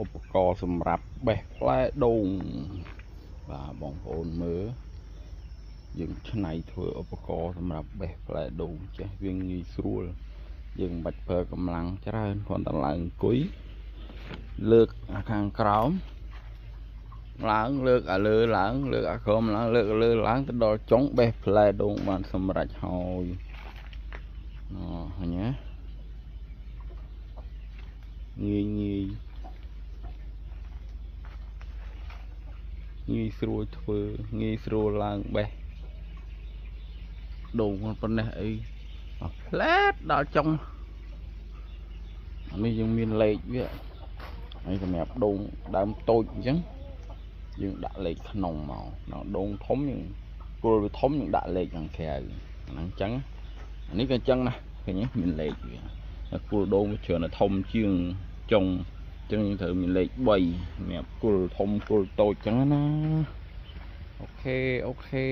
ឧបករណ៍សម្រាប់បេះផ្លែដូងបាទបងប្អូនមើលយើងឆ្នៃធ្វើឧបករណ៍សម្រាប់បេះផ្លែដូងចេះវាងាយស្រួលយើងមិនបាច់ប្រើកម្លាំងច្រើនគ្រាន់តែឡើងអង្គុយលើកអាខាងក្រោមឡើងលើកអាលើឡើងលើកអាក្រោមឡើងលើកអាលើឡើងទៅដល់ចុងបេះផ្លែដូងបានសម្រេចហើយឃើញទេងាយស្រួលធ្វើងាយស្រួលឡើងបេះដូងប៉ុណ្ណេះអីផ្លែតដល់ចុងនេះយើងមានលេខវាហើយសម្រាប់ដូងដើមតូចអញ្ចឹងយើងដាក់លេខក្នុងមកដល់ដូងធំយើងគល់វាធំយើងដាក់លេខខាងក្រៅហ្នឹងអញ្ចឹងអានេះក៏អញ្ចឹងណាឃើញទេមានលេខវាគល់ដូងវាច្រើនតែធំជាងចុងអញ្ចឹងយើងត្រូវមានលេខ3សម្រាប់គល់ធំគល់តូចអញ្ចឹងណាអូខេ